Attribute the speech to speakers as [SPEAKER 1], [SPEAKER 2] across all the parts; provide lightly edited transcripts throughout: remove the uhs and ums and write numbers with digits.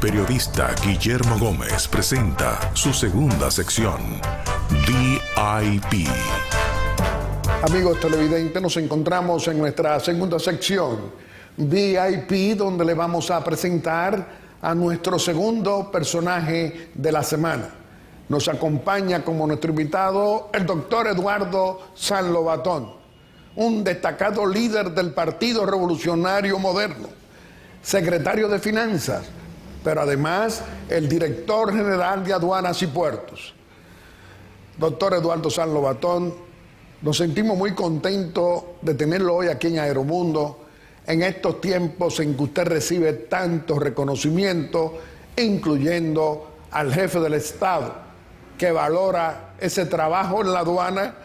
[SPEAKER 1] periodista Guillermo Gómez presenta su segunda sección, VIP.
[SPEAKER 2] Amigos televidentes, nos encontramos en nuestra segunda sección, VIP, donde le vamos a presentar a nuestro segundo personaje de la semana. Nos acompaña como nuestro invitado el doctor Eduardo San Lobatón, un destacado líder del Partido Revolucionario Moderno, secretario de Finanzas, pero además el director general de Aduanas y Puertos. Doctor Eduardo San Lobatón, nos sentimos muy contentos de tenerlo hoy aquí en Aeromundo, en estos tiempos en que usted recibe tantos reconocimientos, incluyendo al jefe del Estado, que valora ese trabajo en la aduana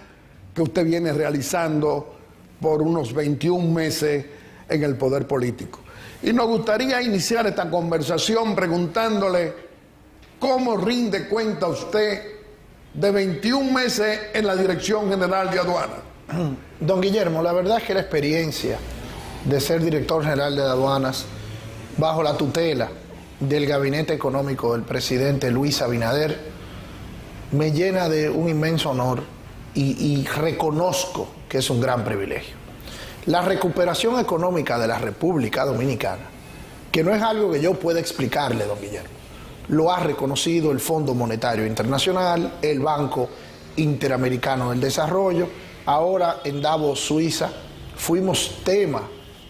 [SPEAKER 2] que usted viene realizando por unos 21 meses en el poder político. Y nos gustaría iniciar esta conversación preguntándole cómo rinde cuenta usted de 21 meses en la Dirección General de Aduanas.
[SPEAKER 3] Don Guillermo, la verdad es que la experiencia de ser director general de Aduanas bajo la tutela del gabinete económico del presidente Luis Abinader me llena de un inmenso honor y reconozco que es un gran privilegio. La recuperación económica de la República Dominicana, que no es algo que yo pueda explicarle, don Guillermo, lo ha reconocido el Fondo Monetario Internacional, el Banco Interamericano del Desarrollo. Ahora en Davos, Suiza, fuimos tema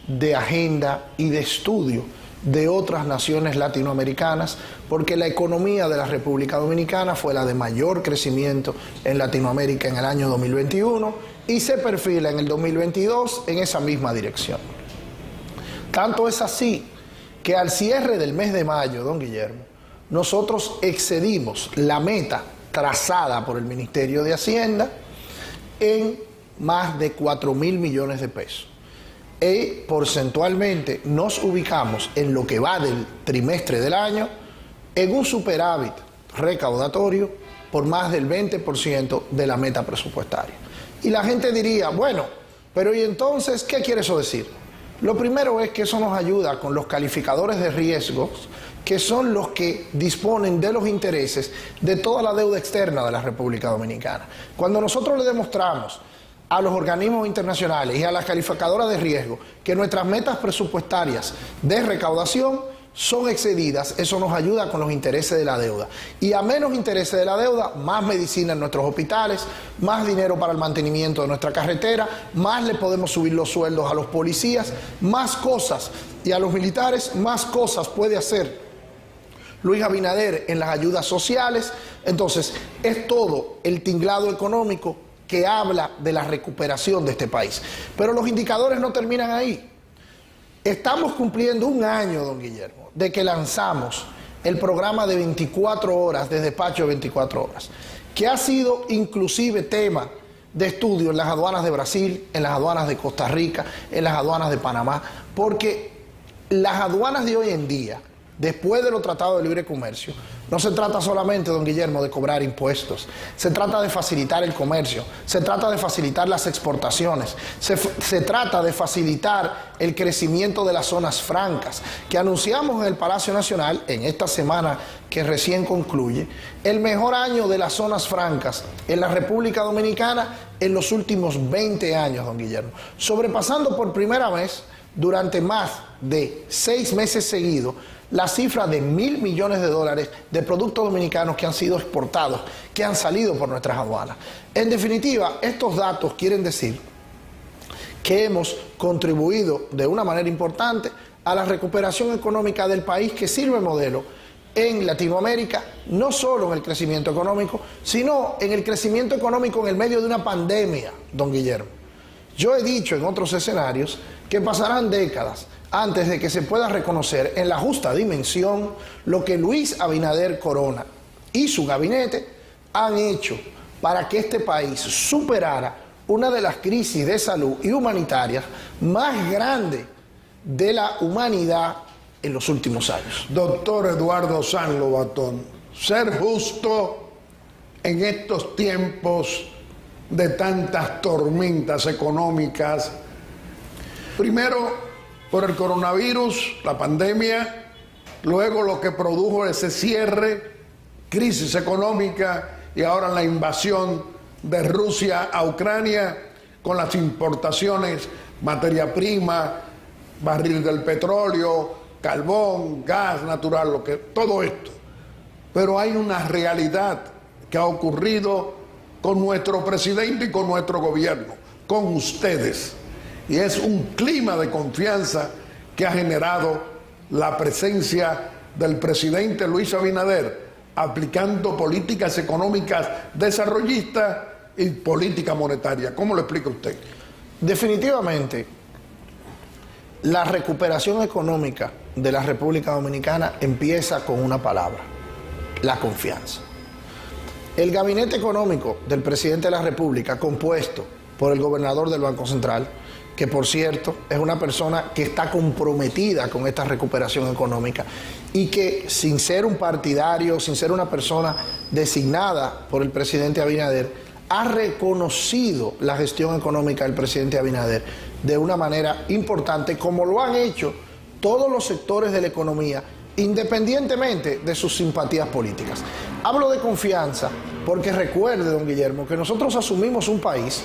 [SPEAKER 3] de agenda y de estudio de otras naciones latinoamericanas, porque la economía de la República Dominicana fue la de mayor crecimiento en Latinoamérica en el año 2021 y se perfila en el 2022 en esa misma dirección. Tanto es así que al cierre del mes de mayo, don Guillermo, nosotros excedimos la meta trazada por el Ministerio de Hacienda en más de 4.000 millones de pesos. Y porcentualmente nos ubicamos en lo que va del trimestre del año en un superávit recaudatorio por más del 20% de la meta presupuestaria. Y la gente diría, bueno, pero ¿y entonces qué quiere eso decir? Lo primero es que eso nos ayuda con los calificadores de riesgos, que son los que disponen de los intereses de toda la deuda externa de la República Dominicana. Cuando nosotros le demostramos a los organismos internacionales y a las calificadoras de riesgo que nuestras metas presupuestarias de recaudación son excedidas, eso nos ayuda con los intereses de la deuda. Y a menos intereses de la deuda, más medicina en nuestros hospitales, más dinero para el mantenimiento de nuestra carretera, más le podemos subir los sueldos a los policías, más cosas, y a los militares, más cosas puede hacer Luis Abinader en las ayudas sociales. Entonces, es todo el tinglado económico que habla de la recuperación de este país. Pero los indicadores no terminan ahí. Estamos cumpliendo un año, don Guillermo, de que lanzamos el programa de 24 horas, de despacho de 24 horas, que ha sido inclusive tema de estudio en las aduanas de Brasil, en las aduanas de Costa Rica, en las aduanas de Panamá, porque las aduanas de hoy en día, después de los tratados de libre comercio, no se trata solamente, don Guillermo, de cobrar impuestos. Se trata de facilitar el comercio, se trata de facilitar las exportaciones, se trata de facilitar el crecimiento de las zonas francas, que anunciamos en el Palacio Nacional, en esta semana que recién concluye, el mejor año de las zonas francas en la República Dominicana en los últimos 20 años, don Guillermo, sobrepasando por primera vez durante más de 6 meses seguidos la cifra de $1.000 millones de productos dominicanos que han sido exportados, que han salido por nuestras aduanas. En definitiva, estos datos quieren decir que hemos contribuido de una manera importante a la recuperación económica del país, que sirve modelo en Latinoamérica, no solo en el crecimiento económico, sino en el crecimiento económico en el medio de una pandemia, don Guillermo. Yo he dicho en otros escenarios que pasarán décadas antes de que se pueda reconocer en la justa dimensión lo que Luis Abinader Corona y su gabinete han hecho para que este país superara una de las crisis de salud y humanitarias más grandes de la humanidad en los últimos años.
[SPEAKER 2] Doctor Eduardo San Lobatón, ser justo en estos tiempos de tantas tormentas económicas, primero por el coronavirus, la pandemia, luego lo que produjo ese cierre, crisis económica y ahora la invasión de Rusia a Ucrania con las importaciones, materia prima, barril del petróleo, carbón, gas natural, todo esto. Pero hay una realidad que ha ocurrido con nuestro presidente y con nuestro gobierno, con ustedes. Y es un clima de confianza que ha generado la presencia del presidente Luis Abinader aplicando políticas económicas desarrollistas y política monetaria. ¿Cómo lo explica usted?
[SPEAKER 3] Definitivamente, la recuperación económica de la República Dominicana empieza con una palabra: la confianza. El gabinete económico del presidente de la República, compuesto por el gobernador del Banco Central, que por cierto es una persona que está comprometida con esta recuperación económica y que, sin ser un partidario, sin ser una persona designada por el presidente Abinader, ha reconocido la gestión económica del presidente Abinader de una manera importante, como lo han hecho todos los sectores de la economía, independientemente de sus simpatías políticas. Hablo de confianza porque recuerde, don Guillermo, que nosotros asumimos un país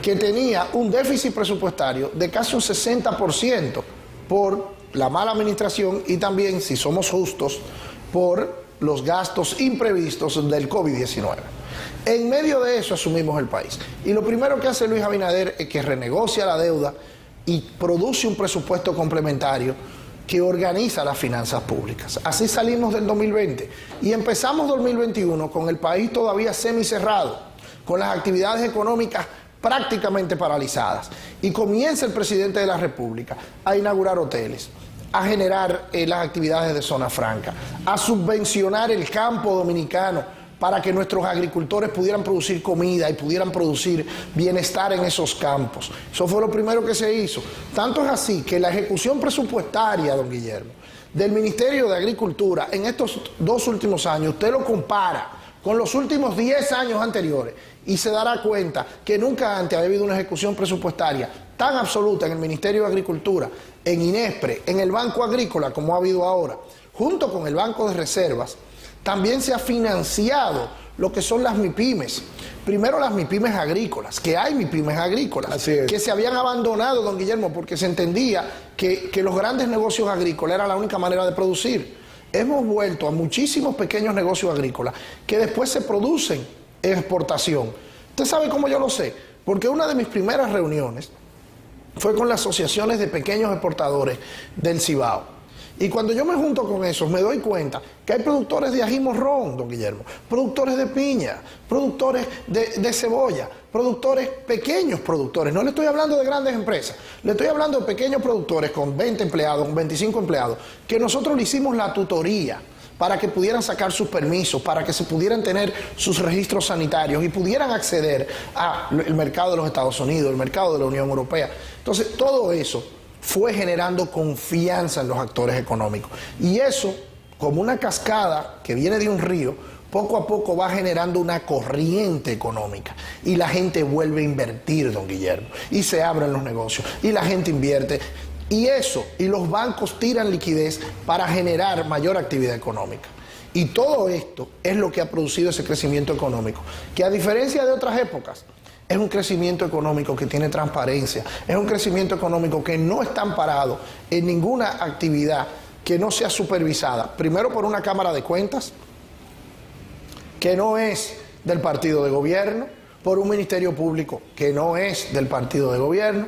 [SPEAKER 3] que tenía un déficit presupuestario de casi un 60% por la mala administración y también, si somos justos, por los gastos imprevistos del COVID-19. En medio de eso asumimos el país. Y lo primero que hace Luis Abinader es que renegocia la deuda y produce un presupuesto complementario que organiza las finanzas públicas. Así salimos del 2020 y empezamos 2021 con el país todavía semicerrado, con las actividades económicas prácticamente paralizadas. Y comienza el presidente de la República a inaugurar hoteles, a generar las actividades de zona franca, a subvencionar el campo dominicano para que nuestros agricultores pudieran producir comida y pudieran producir bienestar en esos campos. Eso fue lo primero que se hizo. Tanto es así que la ejecución presupuestaria, don Guillermo, del Ministerio de Agricultura en estos 2 últimos años, usted lo compara con los últimos 10 años anteriores y se dará cuenta que nunca antes ha habido una ejecución presupuestaria tan absoluta en el Ministerio de Agricultura, en INESPRE, en el Banco Agrícola, como ha habido ahora, junto con el Banco de Reservas. También se ha financiado lo que son las MIPYMES. Primero las MIPYMES agrícolas, que hay MIPYMES agrícolas, que se habían abandonado, don Guillermo, porque se entendía que los grandes negocios agrícolas eran la única manera de producir. Hemos vuelto a muchísimos pequeños negocios agrícolas que después se producen en exportación. ¿Usted sabe cómo yo lo sé? Porque una de mis primeras reuniones fue con las asociaciones de pequeños exportadores del Cibao. Y cuando yo me junto con esos, me doy cuenta que hay productores de ají morrón, don Guillermo, productores de piña, productores de cebolla, pequeños productores. No le estoy hablando de grandes empresas, le estoy hablando de pequeños productores con 20 empleados, con 25 empleados, que nosotros le hicimos la tutoría para que pudieran sacar sus permisos, para que se pudieran tener sus registros sanitarios y pudieran acceder al mercado de los Estados Unidos, el mercado de la Unión Europea. Entonces, todo eso fue generando confianza en los actores económicos. Y eso, como una cascada que viene de un río, poco a poco va generando una corriente económica. Y la gente vuelve a invertir, don Guillermo. Y se abren los negocios. Y la gente invierte. Y eso, y los bancos tiran liquidez para generar mayor actividad económica. Y todo esto es lo que ha producido ese crecimiento económico, que a diferencia de otras épocas, es un crecimiento económico que tiene transparencia, es un crecimiento económico que no está amparado en ninguna actividad que no sea supervisada, primero por una Cámara de Cuentas, que no es del partido de gobierno, por un Ministerio Público que no es del partido de gobierno,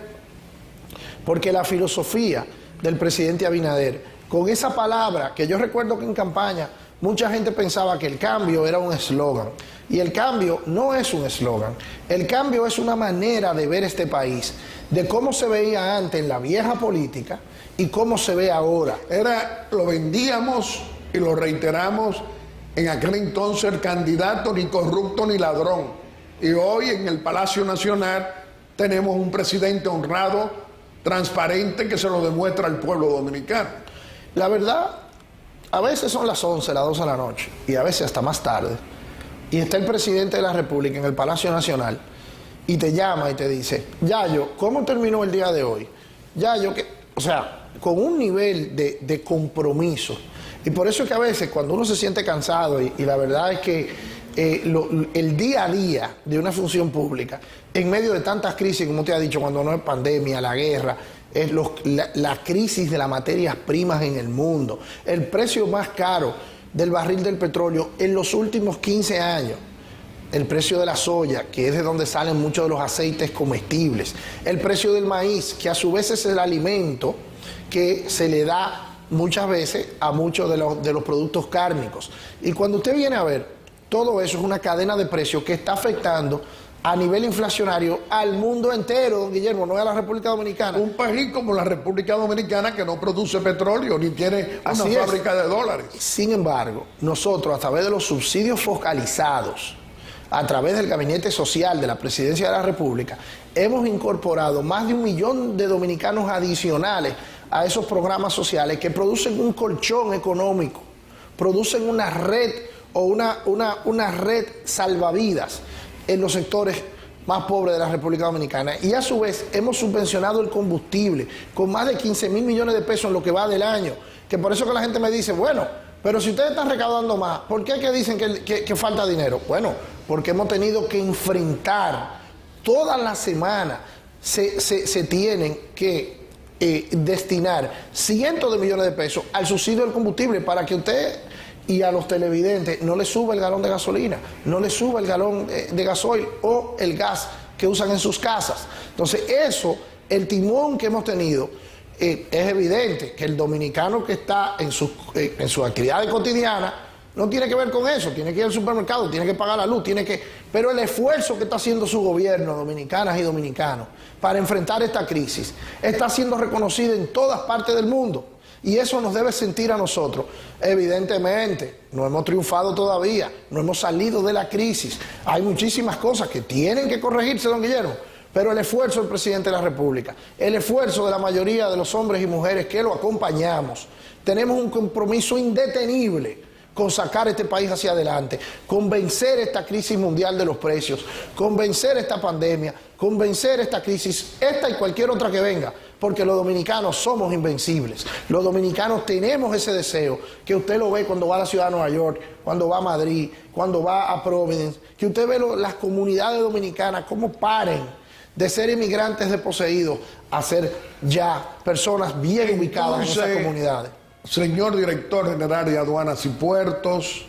[SPEAKER 3] porque la filosofía del presidente Abinader, con esa palabra que yo recuerdo que en campaña mucha gente pensaba que el cambio era un eslogan. Y el cambio no es un eslogan. El cambio es una manera de ver este país, de cómo se veía antes en la vieja política y cómo se ve ahora.
[SPEAKER 2] Lo vendíamos y lo reiteramos en aquel entonces: el candidato ni corrupto ni ladrón. Y hoy en el Palacio Nacional tenemos un presidente honrado, transparente, que se lo demuestra al pueblo dominicano.
[SPEAKER 3] La verdad, a veces son las 11, las 12 de la noche y a veces hasta más tarde. Y está el presidente de la República en el Palacio Nacional y te llama y te dice: Yayo, ¿cómo terminó el día de hoy? Yayo, o sea, con un nivel de compromiso Y por eso es que a veces cuando uno se siente cansado, y la verdad es que el día a día de una función pública, en medio de tantas crisis, como usted ha dicho, cuando no es pandemia, la guerra, es la crisis de las materias primas en el mundo, el precio más caro del barril del petróleo en los últimos 15 años, el precio de la soya, que es de donde salen muchos de los aceites comestibles, el precio del maíz, que a su vez es el alimento que se le da muchas veces a muchos de los productos cárnicos. Y cuando usted viene a ver, todo eso es una cadena de precios que está afectando a nivel inflacionario al mundo entero, don Guillermo, no es a la República Dominicana.
[SPEAKER 2] Un país como la República Dominicana que no produce petróleo ni tiene una fábrica de dólares.
[SPEAKER 3] Sin embargo, nosotros a través de los subsidios focalizados, a través del Gabinete Social de la Presidencia de la República, hemos incorporado más de 1 millón de dominicanos adicionales a esos programas sociales que producen un colchón económico, producen una red o una red salvavidas en los sectores más pobres de la República Dominicana. Y a su vez hemos subvencionado el combustible con más de 15 mil millones de pesos en lo que va del año, que por eso que la gente me dice, bueno, pero si ustedes están recaudando más, ¿por qué es que dicen que falta dinero? Bueno, porque hemos tenido que enfrentar toda la semana, se tienen que destinar cientos de millones de pesos al subsidio del combustible para que usted y a los televidentes no les suba el galón de gasolina, no les suba el galón de gasoil o el gas que usan en sus casas. Entonces eso, el timón que hemos tenido, es evidente que el dominicano que está en sus actividades cotidianas no tiene que ver con eso, tiene que ir al supermercado, tiene que pagar la luz, pero el esfuerzo que está haciendo su gobierno, dominicanas y dominicanos, para enfrentar esta crisis, está siendo reconocido en todas partes del mundo. Y eso nos debe sentir a nosotros. Evidentemente, no hemos triunfado todavía, no hemos salido de la crisis. Hay muchísimas cosas que tienen que corregirse, don Guillermo, pero el esfuerzo del presidente de la República, el esfuerzo de la mayoría de los hombres y mujeres que lo acompañamos, tenemos un compromiso indetenible con sacar este país hacia adelante, con vencer esta crisis mundial de los precios, con vencer esta pandemia, con vencer esta crisis, esta y cualquier otra que venga, porque los dominicanos somos invencibles. Los dominicanos tenemos ese deseo, que usted lo ve cuando va a la ciudad de Nueva York, cuando va a Madrid, cuando va a Providence, que usted ve las comunidades dominicanas, cómo paren de ser inmigrantes desposeídos a ser ya personas bien ubicadas en esas comunidades.
[SPEAKER 2] Señor Director General de Aduanas y Puertos,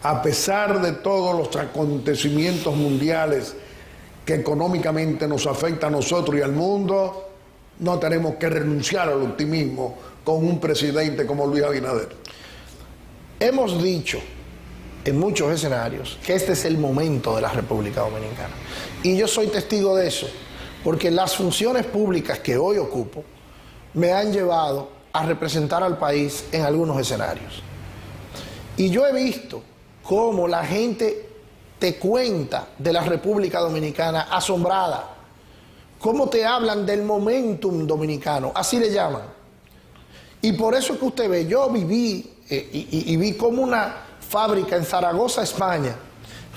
[SPEAKER 2] a pesar de todos los acontecimientos mundiales que económicamente nos afecta a nosotros y al mundo, no tenemos que renunciar al optimismo con un presidente como Luis Abinader.
[SPEAKER 3] Hemos dicho en muchos escenarios que este es el momento de la República Dominicana. Y yo soy testigo de eso, porque las funciones públicas que hoy ocupo me han llevado a representar al país en algunos escenarios. Y yo he visto cómo la gente te cuenta de la República Dominicana asombrada, cómo te hablan del momentum dominicano, así le llaman. Y por eso es que usted ve, yo viví y vi cómo una fábrica en Zaragoza, España,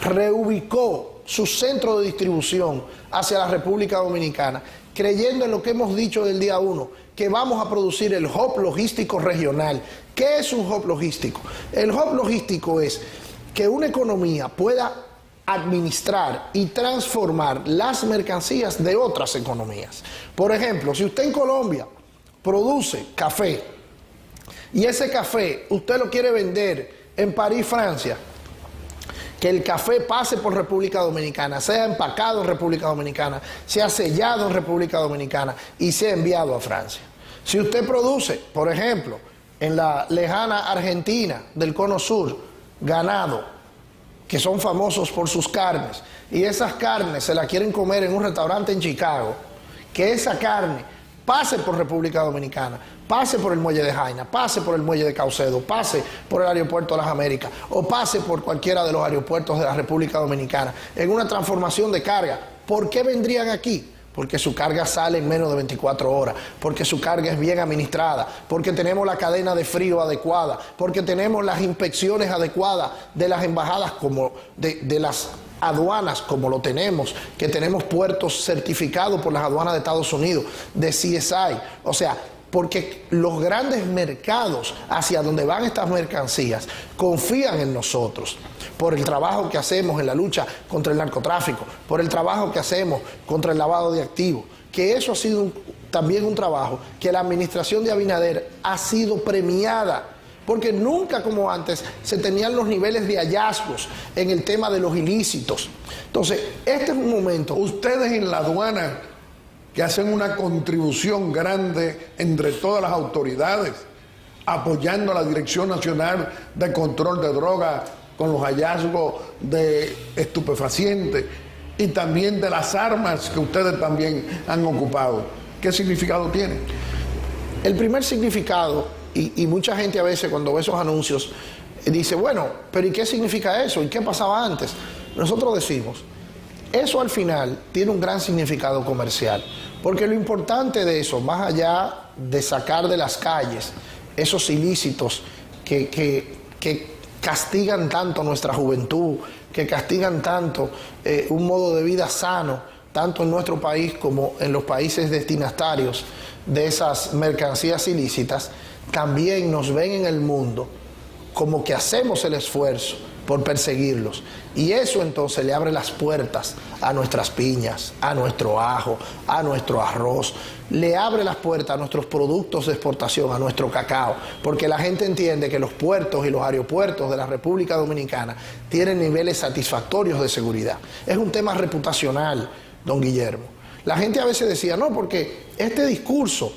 [SPEAKER 3] reubicó su centro de distribución hacia la República Dominicana, creyendo en lo que hemos dicho del día 1, que vamos a producir el hub logístico regional. ¿Qué es un hub logístico? El hub logístico es que una economía pueda administrar y transformar las mercancías de otras economías. Por ejemplo, si usted en Colombia produce café y ese café usted lo quiere vender en París, Francia, que el café pase por República Dominicana, sea empacado en República Dominicana, sea sellado en República Dominicana y sea enviado a Francia. Si usted produce, por ejemplo, en la lejana Argentina del Cono Sur, ganado, que son famosos por sus carnes, y esas carnes se las quieren comer en un restaurante en Chicago, que esa carne pase por República Dominicana, pase por el muelle de Jaina, pase por el muelle de Caucedo, pase por el aeropuerto de las Américas o pase por cualquiera de los aeropuertos de la República Dominicana en una transformación de carga. ¿Por qué vendrían aquí? Porque su carga sale en menos de 24 horas, porque su carga es bien administrada, porque tenemos la cadena de frío adecuada, porque tenemos las inspecciones adecuadas de las embajadas como de las aduanas como lo tenemos, que tenemos puertos certificados por las aduanas de Estados Unidos, de CSI. O sea, porque los grandes mercados hacia donde van estas mercancías confían en nosotros por el trabajo que hacemos en la lucha contra el narcotráfico, por el trabajo que hacemos contra el lavado de activos, que eso ha sido también un trabajo que la administración de Abinader ha sido premiada, porque nunca como antes se tenían los niveles de hallazgos en el tema de los ilícitos. Entonces, este es un momento.
[SPEAKER 2] Ustedes en la aduana, que hacen una contribución grande entre todas las autoridades, apoyando a la Dirección Nacional de Control de Drogas con los hallazgos de estupefacientes y también de las armas que ustedes también han ocupado. ¿Qué significado tiene?
[SPEAKER 3] El primer significado, y mucha gente a veces cuando ve esos anuncios dice, bueno, pero ¿y qué significa eso? ¿Y qué pasaba antes? Nosotros decimos, eso al final tiene un gran significado comercial, porque lo importante de eso, más allá de sacar de las calles esos ilícitos que castigan tanto nuestra juventud, que castigan tanto un modo de vida sano, tanto en nuestro país como en los países destinatarios de esas mercancías ilícitas, también nos ven en el mundo como que hacemos el esfuerzo por perseguirlos, y eso entonces le abre las puertas a nuestras piñas, a nuestro ajo, a nuestro arroz, le abre las puertas a nuestros productos de exportación, a nuestro cacao, porque la gente entiende que los puertos y los aeropuertos de la República Dominicana tienen niveles satisfactorios de seguridad. Es un tema reputacional, don Guillermo. La gente a veces decía, no, porque este discurso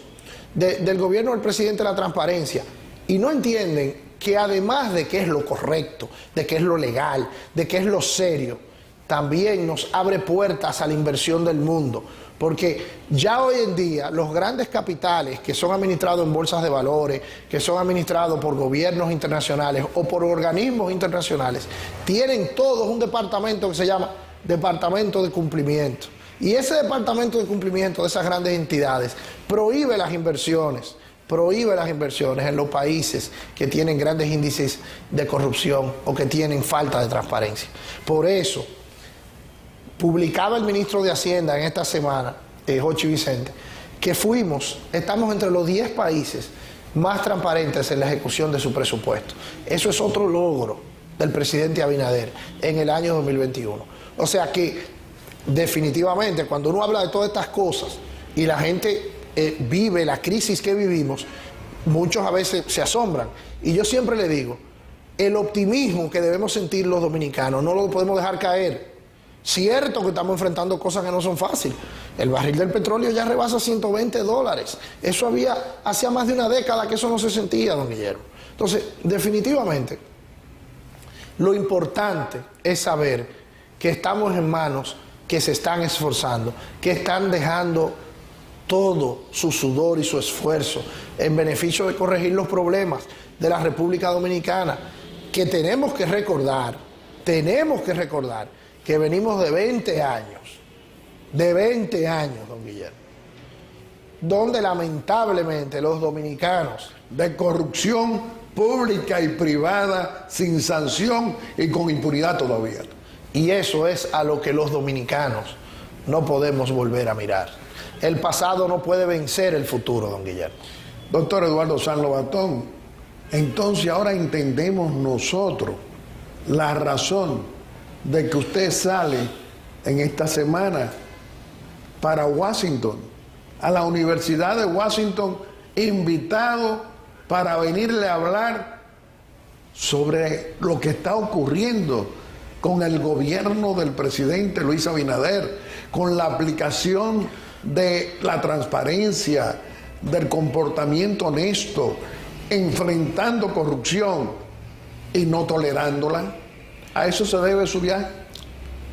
[SPEAKER 3] del gobierno del presidente de la transparencia, y no entienden que además de que es lo correcto, de que es lo legal, de que es lo serio, también nos abre puertas a la inversión del mundo, porque ya hoy en día los grandes capitales que son administrados en bolsas de valores, que son administrados por gobiernos internacionales o por organismos internacionales, tienen todos un departamento que se llama Departamento de Cumplimiento. Y ese departamento de cumplimiento de esas grandes entidades prohíbe las inversiones en los países que tienen grandes índices de corrupción o que tienen falta de transparencia. Por eso, publicaba el ministro de Hacienda en esta semana, Jochi Vicente, que estamos entre los 10 países más transparentes en la ejecución de su presupuesto. Eso es otro logro del presidente Abinader en el año 2021. O sea que, definitivamente, cuando uno habla de todas estas cosas y la gente vive la crisis que vivimos, muchos a veces se asombran. Y yo siempre le digo, el optimismo que debemos sentir los dominicanos no lo podemos dejar caer. Cierto que estamos enfrentando cosas que no son fáciles. El barril del petróleo ya rebasa $120. Eso hacía más de una década que eso no se sentía, don Guillermo. Entonces, definitivamente, lo importante es saber que estamos en manos que se están esforzando, que están dejando todo su sudor y su esfuerzo en beneficio de corregir los problemas de la República Dominicana, que tenemos que recordar que venimos de 20 años, don Guillermo, donde lamentablemente los dominicanos,
[SPEAKER 2] de corrupción pública y privada, sin sanción y con impunidad todavía.
[SPEAKER 3] Y eso es a lo que los dominicanos no podemos volver a mirar. El pasado no puede vencer el futuro, don Guillermo.
[SPEAKER 2] Doctor Eduardo San Lobatón, entonces ahora entendemos nosotros la razón de que usted sale en esta semana para Washington, a la Universidad de Washington, invitado para venirle a hablar sobre lo que está ocurriendo con el gobierno del presidente Luis Abinader, con la aplicación de la transparencia, del comportamiento honesto, enfrentando corrupción y no tolerándola. ¿A eso se debe su viaje?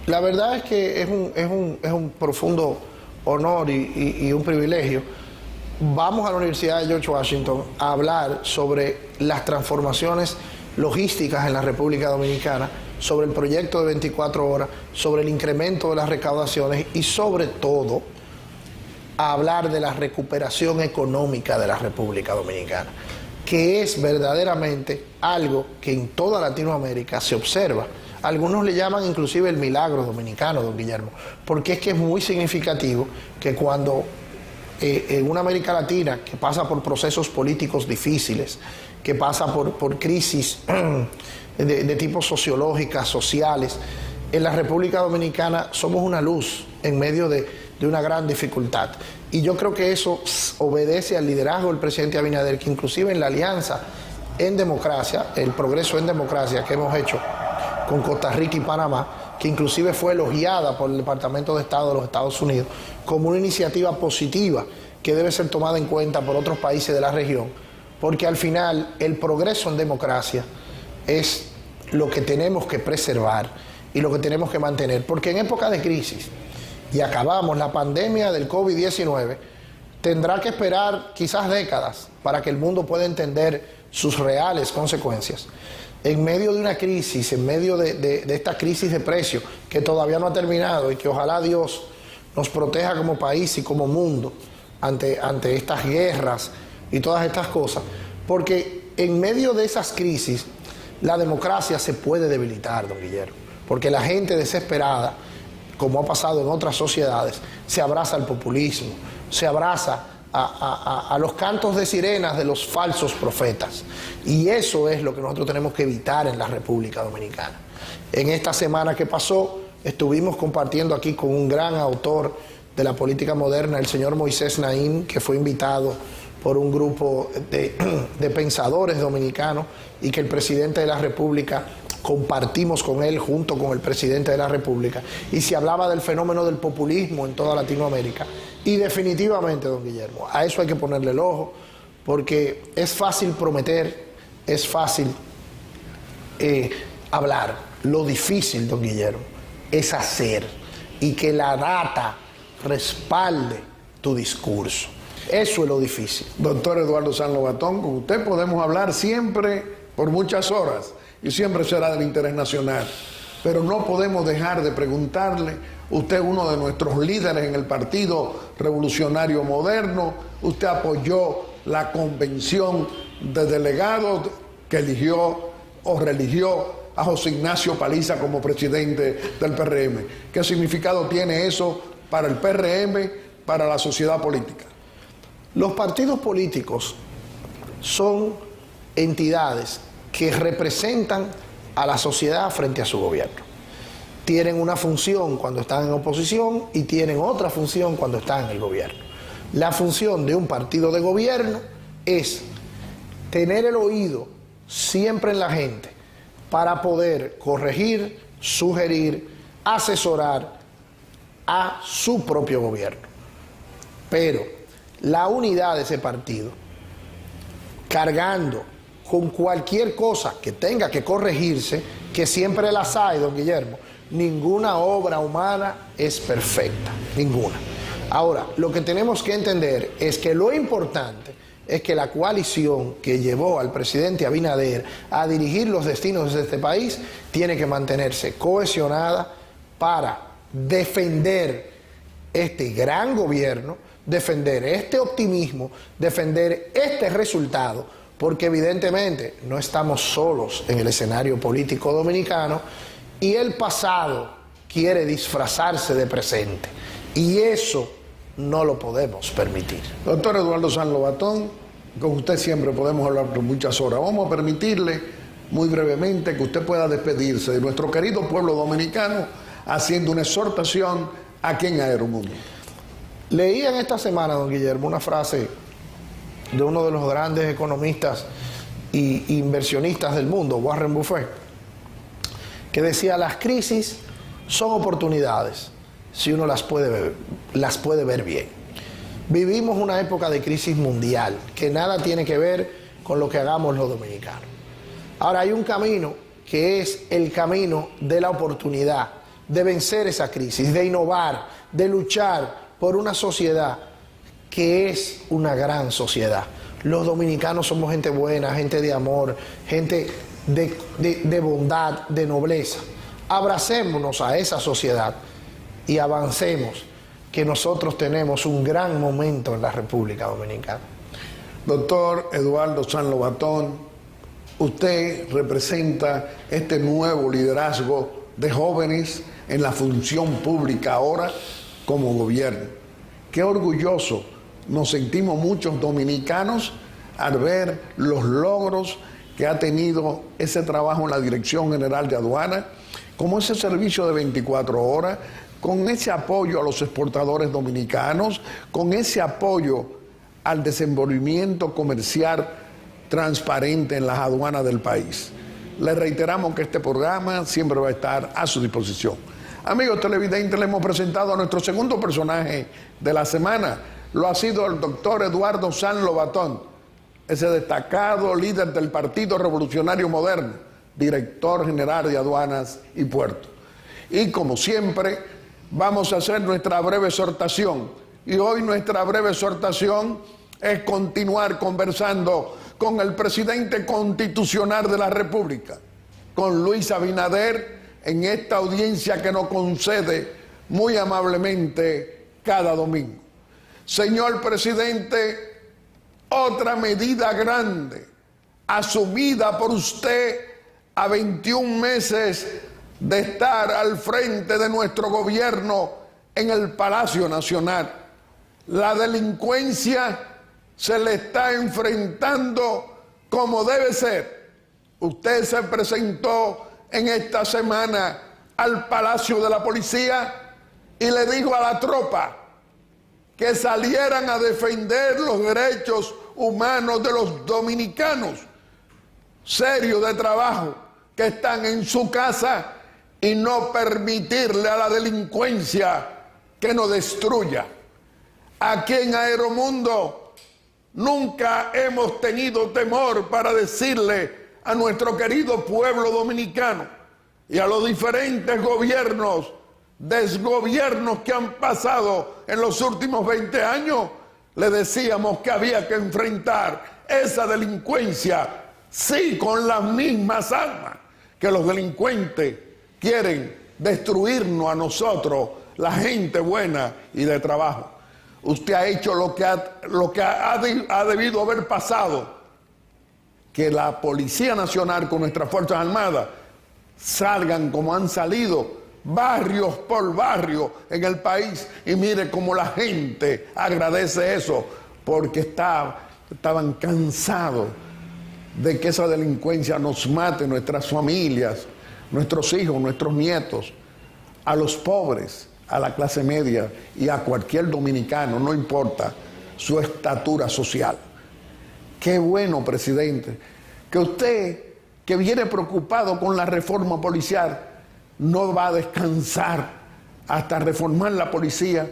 [SPEAKER 3] La verdad es que es un profundo honor y un privilegio. Vamos a la Universidad de George Washington a hablar sobre las transformaciones logísticas en la República Dominicana, sobre el proyecto de 24 horas, sobre el incremento de las recaudaciones y sobre todo a hablar de la recuperación económica de la República Dominicana, que es verdaderamente algo que en toda Latinoamérica se observa. Algunos le llaman inclusive el milagro dominicano, don Guillermo, porque es que es muy significativo que cuando en una América Latina que pasa por procesos políticos difíciles, que pasa por crisis de tipo sociológicas, sociales, en la República Dominicana somos una luz en medio de una gran dificultad. Y yo creo que eso obedece al liderazgo del presidente Abinader, que inclusive en la alianza en democracia, el progreso en democracia que hemos hecho con Costa Rica y Panamá, que inclusive fue elogiada por el Departamento de Estado de los Estados Unidos como una iniciativa positiva que debe ser tomada en cuenta por otros países de la región, porque al final el progreso en democracia es lo que tenemos que preservar y lo que tenemos que mantener, porque en época de crisis, y acabamos la pandemia del COVID-19, tendrá que esperar quizás décadas para que el mundo pueda entender sus reales consecuencias. En medio de una crisis, en medio de esta crisis de precios que todavía no ha terminado y que ojalá Dios nos proteja como país y como mundo ante estas guerras y todas estas cosas, porque en medio de esas crisis la democracia se puede debilitar, don Guillermo, porque la gente desesperada, como ha pasado en otras sociedades, se abraza al populismo, se abraza a los cantos de sirenas de los falsos profetas. Y eso es lo que nosotros tenemos que evitar en la República Dominicana. En esta semana que pasó, estuvimos compartiendo aquí con un gran autor de la política moderna, el señor Moisés Naim, que fue invitado por un grupo de pensadores dominicanos y que el presidente de la República compartimos con él junto con el presidente de la República, y se hablaba del fenómeno del populismo en toda Latinoamérica. Y definitivamente, don Guillermo, a eso hay que ponerle el ojo, porque es fácil prometer, es fácil hablar. Lo difícil, don Guillermo, es hacer y que la data respalde tu discurso. Eso es lo difícil.
[SPEAKER 2] Doctor Eduardo San Lobatón, con usted podemos hablar siempre por muchas horas y siempre será del interés nacional, pero no podemos dejar de preguntarle. Usted es uno de nuestros líderes en el Partido Revolucionario Moderno, usted apoyó la convención de delegados que eligió o religió a José Ignacio Paliza como presidente del PRM. ¿Qué significado tiene eso para el PRM, para la sociedad política?
[SPEAKER 3] Los partidos políticos son entidades que representan a la sociedad frente a su gobierno. Tienen una función cuando están en oposición y tienen otra función cuando están en el gobierno. La función de un partido de gobierno es tener el oído siempre en la gente para poder corregir, sugerir, asesorar a su propio gobierno. Pero la unidad de ese partido, cargando con cualquier cosa que tenga que corregirse, que siempre las hay, don Guillermo, ninguna obra humana es perfecta, ninguna. Ahora, lo que tenemos que entender es que lo importante es que la coalición que llevó al presidente Abinader a dirigir los destinos de este país tiene que mantenerse cohesionada para defender este gran gobierno, defender este optimismo, defender este resultado, porque evidentemente no estamos solos en el escenario político dominicano y el pasado quiere disfrazarse de presente y eso no lo podemos permitir.
[SPEAKER 2] Doctor Eduardo San Lobatón, con usted siempre podemos hablar por muchas horas. Vamos a permitirle muy brevemente que usted pueda despedirse de nuestro querido pueblo dominicano haciendo una exhortación aquí en Aeromundo.
[SPEAKER 3] Leí en esta semana, don Guillermo, una frase de uno de los grandes economistas e inversionistas del mundo, Warren Buffett, que decía: las crisis son oportunidades si uno las puede ver bien. Vivimos una época de crisis mundial que nada tiene que ver con lo que hagamos los dominicanos. Ahora hay un camino que es el camino de la oportunidad, de vencer esa crisis, de innovar, de luchar por una sociedad que es una gran sociedad. Los dominicanos somos gente buena, gente de amor, gente de bondad, de nobleza. Abracémonos a esa sociedad y avancemos, que nosotros tenemos un gran momento en la República Dominicana.
[SPEAKER 2] Doctor Eduardo San Lobatón, usted representa este nuevo liderazgo de jóvenes en la función pública ahora como gobierno. Qué orgulloso Nos sentimos muchos dominicanos al ver los logros que ha tenido ese trabajo en la Dirección General de Aduana, como ese servicio de 24 horas, con ese apoyo a los exportadores dominicanos, con ese apoyo al desenvolvimiento comercial transparente en las aduanas del país. Les reiteramos que este programa siempre va a estar a su disposición. Amigos televidentes, le hemos presentado a nuestro segundo personaje de la semana. Lo ha sido el doctor Eduardo Sanz Lobatón, ese destacado líder del Partido Revolucionario Moderno, director general de Aduanas y Puertos. Y como siempre, vamos a hacer nuestra breve exhortación. Y hoy nuestra breve exhortación es continuar conversando con el presidente constitucional de la República, con Luis Abinader, en esta audiencia que nos concede muy amablemente cada domingo. Señor presidente, otra medida grande asumida por usted a 21 meses de estar al frente de nuestro gobierno en el Palacio Nacional. La delincuencia se le está enfrentando como debe ser. Usted se presentó en esta semana al Palacio de la Policía y le dijo a la tropa que salieran a defender los derechos humanos de los dominicanos serios de trabajo que están en su casa y no permitirle a la delincuencia que nos destruya. Aquí en Aeromundo nunca hemos tenido temor para decirle a nuestro querido pueblo dominicano y a los diferentes gobiernos, desgobiernos que han pasado en los últimos 20 años, le decíamos que había que enfrentar esa delincuencia, sí, con las mismas armas que los delincuentes quieren destruirnos a nosotros, la gente buena y de trabajo. Usted ha hecho lo que ha debido haber pasado, que la Policía Nacional con nuestras Fuerzas Armadas salgan como han salido, barrios por barrio en el país, y mire cómo la gente agradece eso, porque estaban cansados de que esa delincuencia nos mate nuestras familias, nuestros hijos, nuestros nietos, a los pobres, a la clase media y a cualquier dominicano, no importa su estatura social. Qué bueno, presidente, que usted, que viene preocupado con la reforma policial, no va a descansar hasta reformar la policía,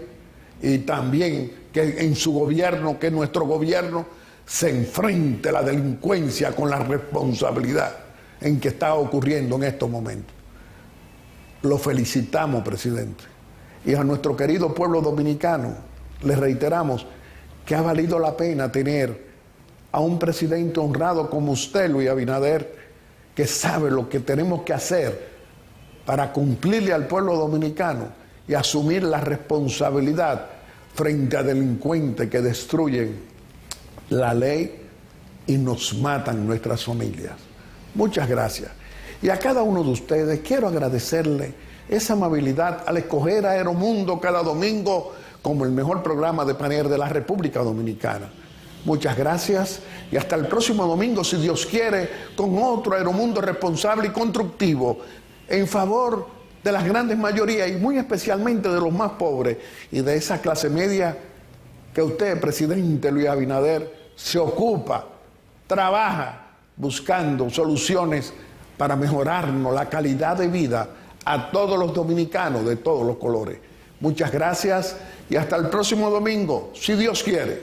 [SPEAKER 2] y también que en su gobierno, que nuestro gobierno se enfrente a la delincuencia con la responsabilidad en que está ocurriendo en estos momentos. Lo felicitamos, presidente. Y a nuestro querido pueblo dominicano les reiteramos que ha valido la pena tener a un presidente honrado como usted, Luis Abinader, que sabe lo que tenemos que hacer para cumplirle al pueblo dominicano y asumir la responsabilidad frente a delincuentes que destruyen la ley y nos matan nuestras familias. Muchas gracias. Y a cada uno de ustedes quiero agradecerle esa amabilidad al escoger a Aeromundo cada domingo como el mejor programa de panel de la República Dominicana. Muchas gracias y hasta el próximo domingo, si Dios quiere, con otro Aeromundo responsable y constructivo en favor de las grandes mayorías y muy especialmente de los más pobres y de esa clase media que usted, presidente Luis Abinader, se ocupa, trabaja buscando soluciones para mejorarnos la calidad de vida a todos los dominicanos de todos los colores. Muchas gracias y hasta el próximo domingo, si Dios quiere.